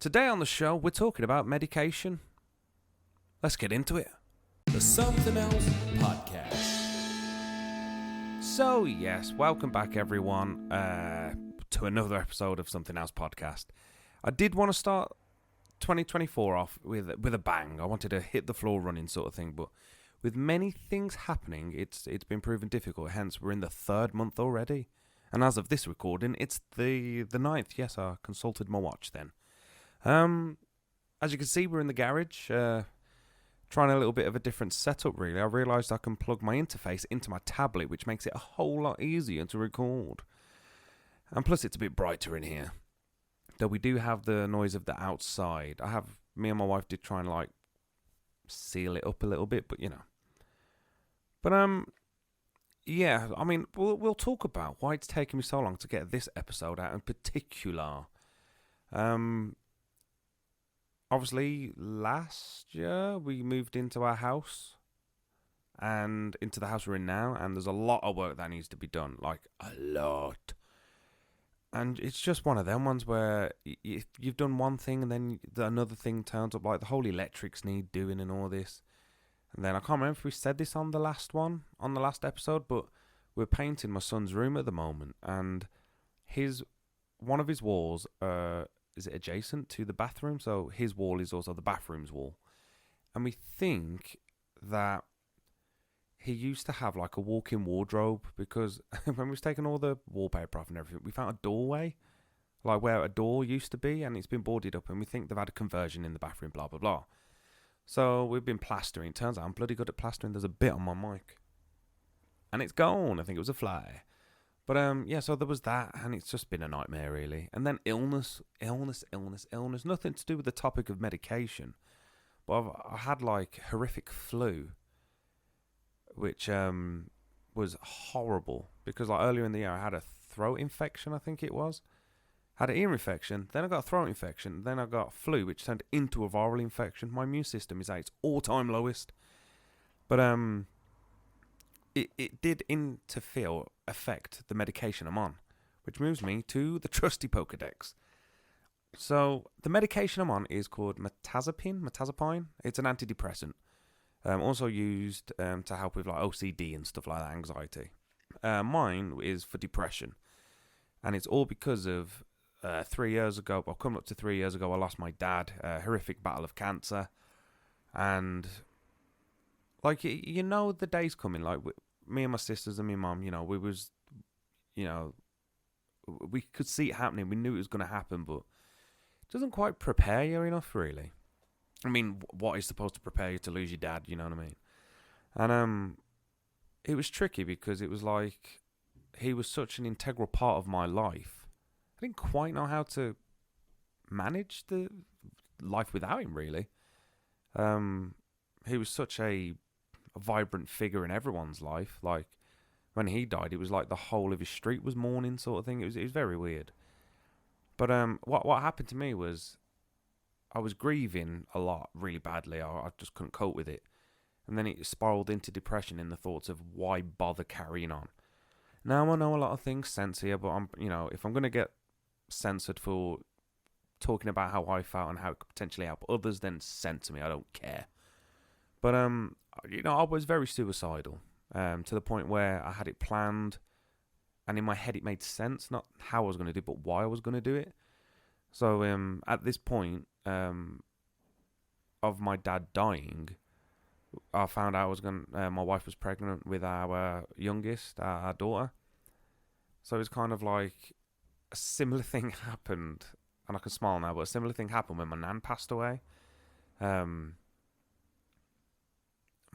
Today on the show, we're talking about medication. Let's get into it. The Something Else Podcast. So, yes, welcome back, everyone, to another episode of Something Else Podcast. I did want to start 2024 off with a bang. I wanted to hit the floor running sort of thing, but with many things happening, it's been proven difficult. Hence, we're in the third month already. And as of this recording, it's the 9th. Yes, I consulted my watch then. As you can see, we're in the garage, trying a little bit of a different setup, really. I realised I can plug my interface into my tablet, which makes it a whole lot easier to record. And plus, it's a bit brighter in here. Though we do have the noise of the outside. Me and my wife did try and, seal it up a little bit, but, you know. But, yeah, I mean, we'll talk about why it's taken me so long to get this episode out in particular. Obviously, last year we moved into our house and into the house we're in now, and there's a lot of work that needs to be done, like a lot. And it's just one of them ones where you've done one thing and then another thing turns up, like the whole electrics need doing and all this. And then I can't remember if we said this on the last episode, but we're painting my son's room at the moment, and one of his walls is it adjacent to the bathroom? So his wall is also the bathroom's wall. And we think that he used to have like a walk-in wardrobe, because when we was taking all the wallpaper off and everything, we found a doorway, like where a door used to be, and it's been boarded up, and we think they've had a conversion in the bathroom, blah, blah, blah. So we've been plastering. Turns out I'm bloody good at plastering. There's a bit on my mic. And it's gone. I think it was a fly. But, yeah, so there was that, and it's just been a nightmare, really. And then illness. Nothing to do with the topic of medication. But I had, horrific flu, which was horrible. Because, earlier in the year, I had a throat infection, I think it was. Had an ear infection, then I got a throat infection, then I got flu, which turned into a viral infection. My immune system is at its all-time lowest. But, it did affect the medication I'm on, which moves me to the trusty Pokedex. So, the medication I'm on is called Mirtazapine. It's an antidepressant. Also used to help with OCD and stuff like that, anxiety. Mine is for depression. And it's all because of 3 years ago, coming up to 3 years ago, I lost my dad, a horrific battle of cancer. And, the day's coming, me and my sisters and my mum, we could see it happening. We knew it was going to happen, but it doesn't quite prepare you enough, really. I mean, what is supposed to prepare you to lose your dad, you know what I mean? And it was tricky because it was like he was such an integral part of my life. I didn't quite know how to manage the life without him, really. He was such a vibrant figure in everyone's life. Like, when he died, it was like the whole of his street was mourning, sort of thing. It was very weird. But what happened to me was I was grieving a lot, really badly. I just couldn't cope with it. And then it spiraled into depression in the thoughts of why bother carrying on. Now I know a lot of things sense here, but if I'm going to get censored for talking about how I felt and how it could potentially help others, then censor me. I don't care. But I was very suicidal, to the point where I had it planned, and in my head it made sense, not how I was going to do it, but why I was going to do it. So at this point of my dad dying, I found out my wife was pregnant with our youngest, our daughter. So it was kind of like a similar thing happened, and I can smile now, but a similar thing happened when my nan passed away.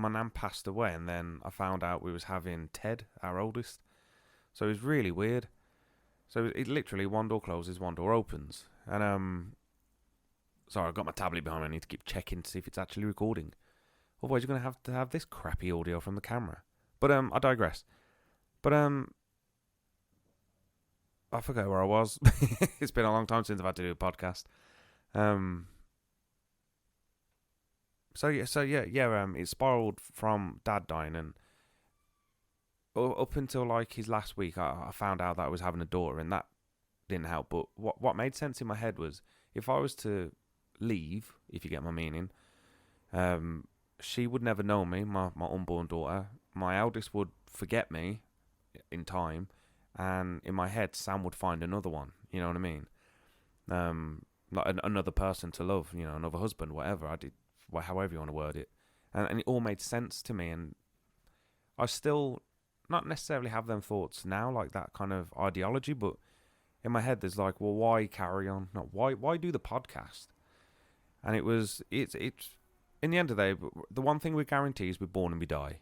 My nan passed away, and then I found out we was having Ted, our oldest. So it was really weird. So it literally, one door closes, one door opens. And, sorry, I've got my tablet behind me. I need to keep checking to see if it's actually recording. Otherwise, you're going to have this crappy audio from the camera. But, I digress. But, I forget where I was. It's been a long time since I've had to do a podcast. It spiraled from Dad dying, and up until his last week, I found out that I was having a daughter, and that didn't help. But what made sense in my head was if I was to leave, if you get my meaning, she would never know me, my unborn daughter. My eldest would forget me in time, and in my head, Sam would find another one. You know what I mean? Like another person to love. You know, another husband, whatever. However you want to word it, and it all made sense to me. And I still not necessarily have them thoughts now, like that kind of ideology, but in my head, there's like, well, why carry on? Not why do the podcast? And it's in the end of the day, the one thing we guarantee is we're born and we die.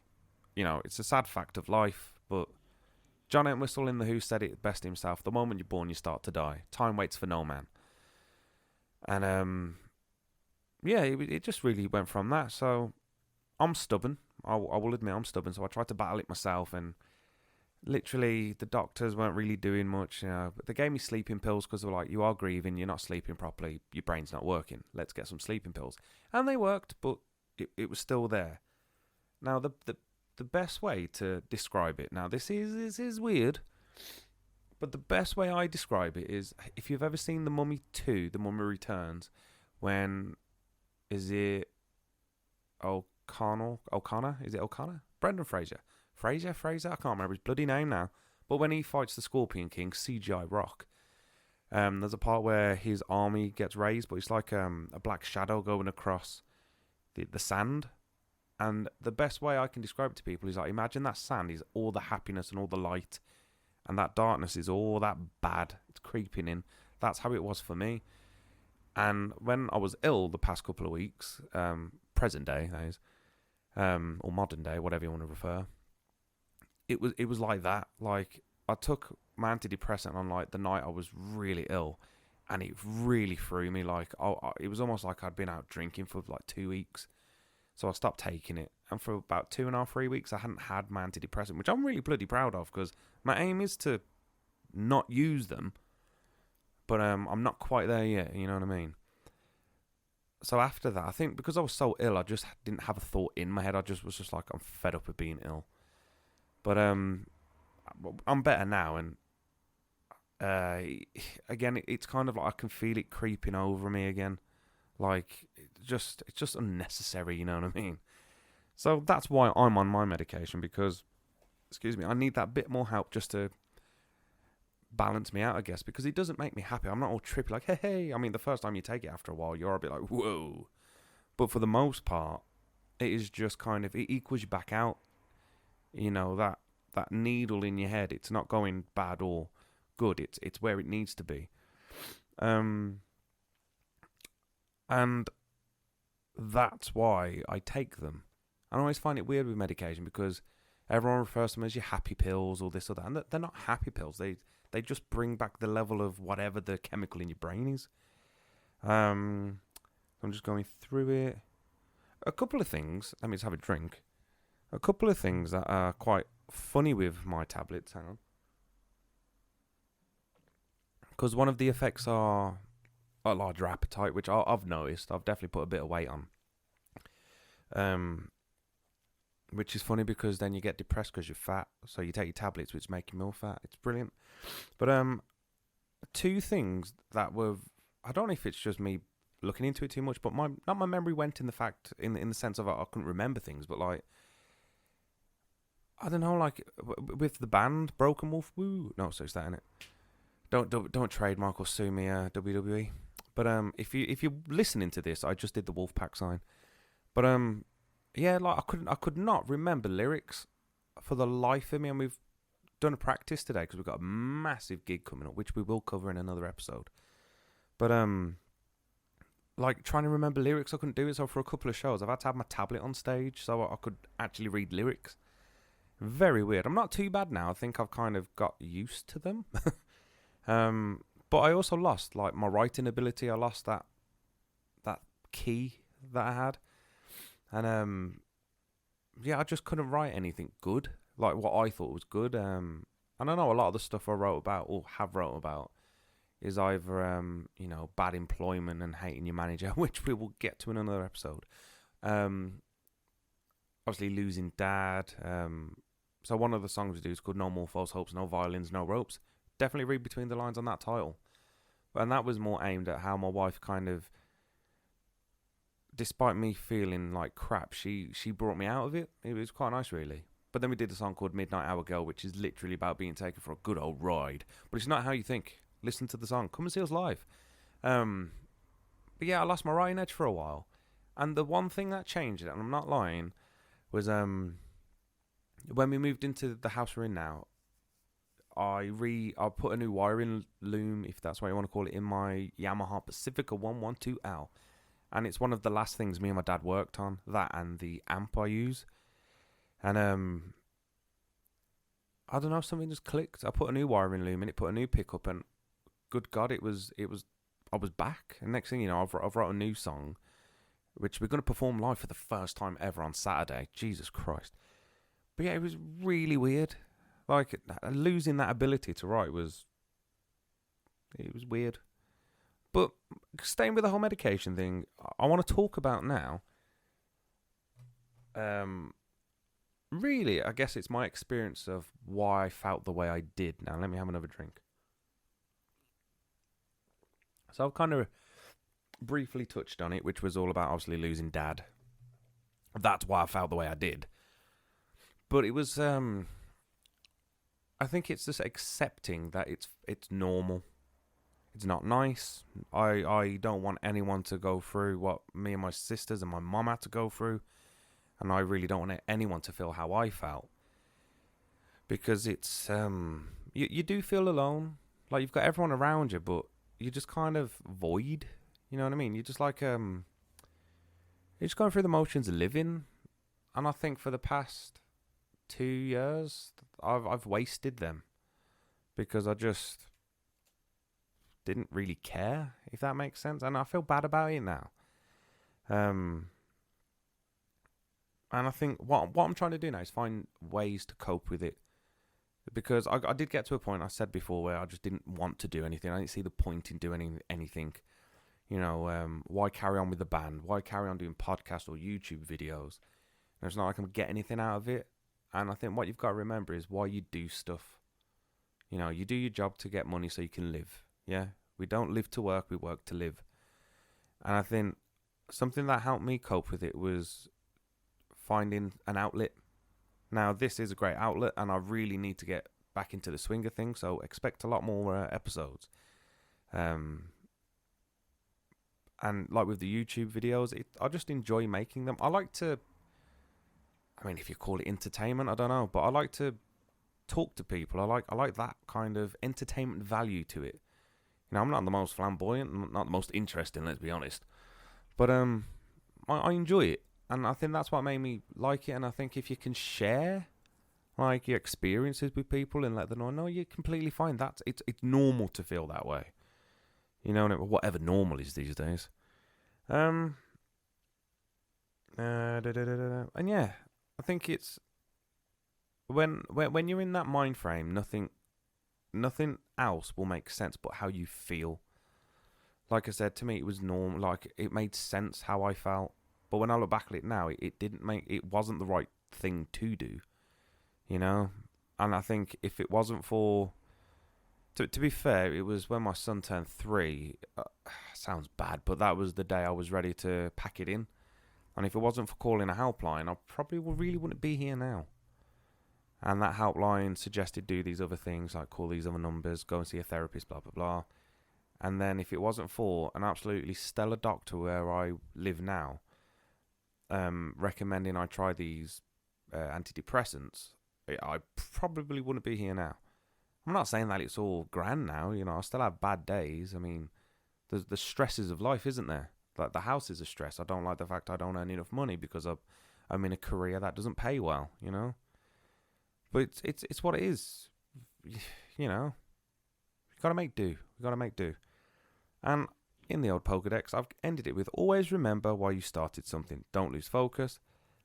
You know, it's a sad fact of life, but John Entwistle in The Who said it best himself. The moment you're born, you start to die. Time waits for no man. And, yeah, it just really went from that. So I'm stubborn. I will admit I'm stubborn. So I tried to battle it myself, and literally the doctors weren't really doing much. You know, but they gave me sleeping pills because they were like, you are grieving, you're not sleeping properly, your brain's not working. Let's get some sleeping pills. And they worked, but it was still there. Now, the best way to describe it, now this is weird, but the best way I describe it is, if you've ever seen The Mummy 2, The Mummy Returns, when, is it O'Connor? Is it O'Connor? Brendan Fraser? Fraser? I can't remember his bloody name now. But when he fights the Scorpion King, CGI Rock, there's a part where his army gets raised, but it's like a black shadow going across the sand. And the best way I can describe it to people is like, imagine that sand is all the happiness and all the light, and that darkness is all that bad. It's creeping in. That's how it was for me. And when I was ill the past couple of weeks, present day, that is, or modern day, whatever you want to refer, it was like that. Like, I took my antidepressant on like the night I was really ill, and it really threw me. Like, it was almost like I'd been out drinking for like 2 weeks. So I stopped taking it. And for about 2.5, 3 weeks, I hadn't had my antidepressant, which I'm really bloody proud of, because my aim is to not use them. But I'm not quite there yet, you know what I mean? So after that, I think because I was so ill, I just didn't have a thought in my head. I just was just like, I'm fed up with being ill. But I'm better now. And again, it's kind of like I can feel it creeping over me again. Like, it's just unnecessary, you know what I mean? So that's why I'm on my medication, because, I need that bit more help just to balance me out, I guess, because it doesn't make me happy. I'm not all trippy like, hey. I mean, the first time you take it after a while, you're a bit like, whoa. But for the most part, it is just kind of, it equals you back out. You know, that needle in your head, it's not going bad or good. It's where it needs to be. And that's why I take them. I always find it weird with medication, because everyone refers to them as your happy pills or this or that. And they're not happy pills. They just bring back the level of whatever the chemical in your brain is. I'm just going through it. A couple of things. Let me just have a drink. A couple of things that are quite funny with my tablets. Hang on. Because one of the effects are a larger appetite, which I've noticed. I've definitely put a bit of weight on. Which is funny, because then you get depressed because you're fat. So you take your tablets, which make you more fat. It's brilliant. But two things that were, I don't know if it's just me looking into it too much, but my memory went in the sense of I couldn't remember things, but like, I don't know, like with the band Broken Wolf, woo. No, so it's that, innit? Don't trademark or sue me, WWE. But if you're listening to this, I just did the Wolfpack sign. But yeah, like I could not remember lyrics for the life of me, and we've done a practice today because we've got a massive gig coming up, which we will cover in another episode. But like trying to remember lyrics, I couldn't do it. So for a couple of shows, I've had to have my tablet on stage so I could actually read lyrics. Very weird. I'm not too bad now. I think I've kind of got used to them. But I also lost like my writing ability. I lost that key that I had. And yeah, I just couldn't write anything good, like what I thought was good. And I know a lot of the stuff I wrote about or have wrote about is either you know, bad employment and hating your manager, which we will get to in another episode. Obviously losing dad. So one of the songs we do is called No More False Hopes, No Violins, No Ropes. Definitely read between the lines on that title. And that was more aimed at how my wife kind of, despite me feeling like crap, she brought me out of it. It was quite nice, really. But then we did a song called Midnight Hour Girl, which is literally about being taken for a good old ride. But it's not how you think. Listen to the song. Come and see us live. But yeah, I lost my writing edge for a while. And the one thing that changed it, and I'm not lying, was when we moved into the house we're in now, I put a new wiring loom, if that's what you want to call it, in my Yamaha Pacifica 112L. And it's one of the last things me and my dad worked on, that and the amp I use. And I don't know, something just clicked. I put a new wiring loom in it, put a new pickup, and good God, I was back. And next thing you know, I've wrote a new song, which we're going to perform live for the first time ever on Saturday. Jesus Christ. But yeah, it was really weird. Like, losing that ability to write was weird. But staying with the whole medication thing, I want to talk about now. Really, I guess it's my experience of why I felt the way I did. Now, let me have another drink. So I've kind of briefly touched on it, which was all about obviously losing Dad. That's why I felt the way I did. But it was, I think it's just accepting that it's normal. It's not nice. I don't want anyone to go through what me and my sisters and my mum had to go through. And I really don't want anyone to feel how I felt. Because it's, you do feel alone. Like, you've got everyone around you, but you're just kind of void. You know what I mean? You're just like, you're just going through the motions of living. And I think for the past 2 years, I've wasted them. Because I just didn't really care, if that makes sense. And I feel bad about it now. And I think what I'm trying to do now is find ways to cope with it. Because I did get to a point, I said before, where I just didn't want to do anything. I didn't see the point in doing anything. You know, why carry on with the band? Why carry on doing podcasts or YouTube videos? And it's not like I'm getting anything out of it. And I think what you've got to remember is why you do stuff. You know, you do your job to get money so you can live. Yeah? We don't live to work, we work to live. And I think something that helped me cope with it was finding an outlet. Now, this is a great outlet, and I really need to get back into the swing of things, so expect a lot more episodes. And like with the YouTube videos, I just enjoy making them. I like to, I mean, if you call it entertainment, I don't know, but I like to talk to people. I like that kind of entertainment value to it. You know, I'm not the most flamboyant, not the most interesting, let's be honest. But I enjoy it. And I think that's what made me like it. And I think if you can share like your experiences with people and let them know, no, you're completely fine. It's normal to feel that way. You know, whatever normal is these days. And yeah, I think it's when you're in that mind frame, nothing else will make sense but how you feel. Like I said, to me, it was normal. Like, it made sense how I felt. But when I look back at it now, it wasn't the right thing to do, you know? And I think if it wasn't for, to be fair, it was when my son turned 3, sounds bad, but that was the day I was ready to pack it in. And if it wasn't for calling a helpline, I probably really wouldn't be here now. And that helpline suggested do these other things, like call these other numbers, go and see a therapist, blah, blah, blah. And then if it wasn't for an absolutely stellar doctor where I live now, recommending I try these antidepressants, I probably wouldn't be here now. I'm not saying that it's all grand now, you know, I still have bad days. I mean, there's the stresses of life, isn't there? Like, the house is a stress. I don't like the fact I don't earn enough money because I'm in a career that doesn't pay well, you know? But it's what it is, you know? You gotta make do. And in the old Pokedex, I've ended it with always remember why you started something. Don't lose focus.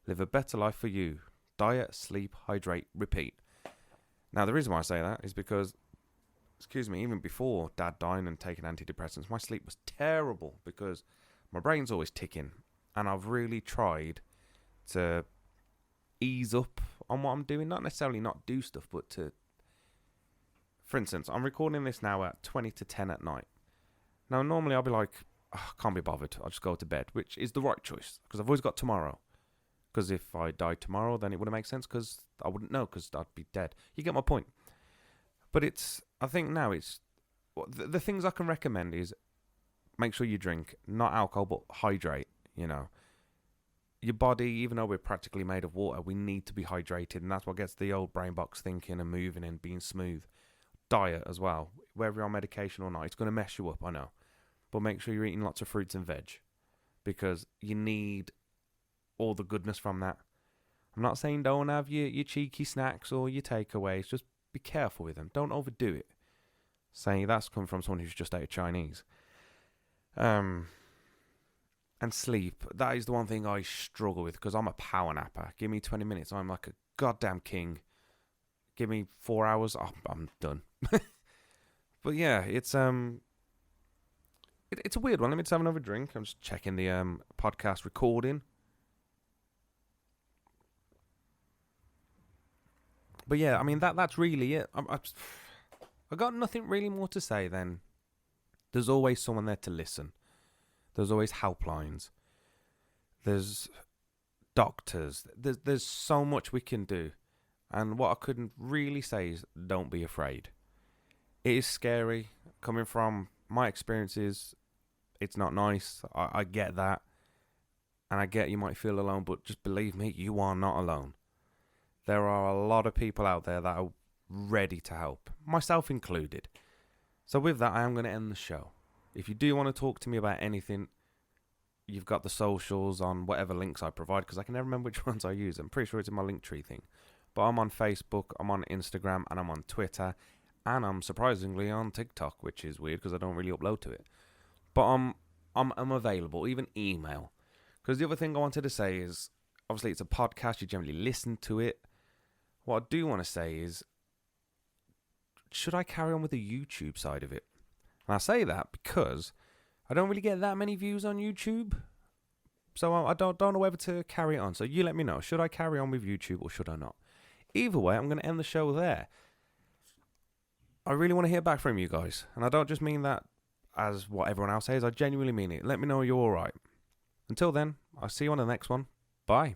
Live a better life for you. Diet, sleep, hydrate, repeat. Now, the reason why I say that is because, even before Dad dying and taking antidepressants, my sleep was terrible because my brain's always ticking. And I've really tried to ease up on what I'm doing. Not necessarily not do stuff, but to... For instance, I'm recording this now at 20 to 10 at night. Now, normally I'll be like, "Oh, can't be bothered. I'll just go to bed," which is the right choice because I've always got tomorrow. Because if I died tomorrow, then it wouldn't make sense because I wouldn't know because I'd be dead. You get my point. But I think now the things I can recommend is make sure you drink, not alcohol, but hydrate, Your body, even though we're practically made of water, we need to be hydrated, and that's what gets the old brain box thinking and moving and being smooth. Diet as well, whether you're on medication or not, it's going to mess you up, I know. But make sure you're eating lots of fruits and veg because you need all the goodness from that. I'm not saying don't have your cheeky snacks or your takeaways, just be careful with them. Don't overdo it. Saying that's come from someone who's just ate Chinese. And sleep, that is the one thing I struggle with because I'm a power napper. Give me 20 minutes, I'm like a goddamn king. Give me 4 hours, I'm done. But yeah, it's a weird one. Let me just have another drink. I'm just checking the podcast recording. But yeah, I mean that's really it. I got nothing really more to say than there's always someone there to listen. There's always helplines. There's doctors. There's so much we can do. And what I couldn't really say is don't be afraid. It is scary. Coming from my experiences, it's not nice. I get that. And I get you might feel alone, but just believe me, you are not alone. There are a lot of people out there that are ready to help, myself included. So with that, I am going to end the show. If you do want to talk to me about anything, you've got the socials on whatever links I provide, because I can never remember which ones I use. I'm pretty sure it's in my Linktree thing. But I'm on Facebook, I'm on Instagram, and I'm on Twitter, and I'm surprisingly on TikTok, which is weird because I don't really upload to it. But I'm available, even email. Because the other thing I wanted to say is, obviously it's a podcast, you generally listen to it. What I do want to say is, should I carry on with the YouTube side of it? And I say that because I don't really get that many views on YouTube. So I don't know whether to carry it on. So you let me know. Should I carry on with YouTube or should I not? Either way, I'm going to end the show there. I really want to hear back from you guys. And I don't just mean that as what everyone else says. I genuinely mean it. Let me know you're alright. Until then, I'll see you on the next one. Bye.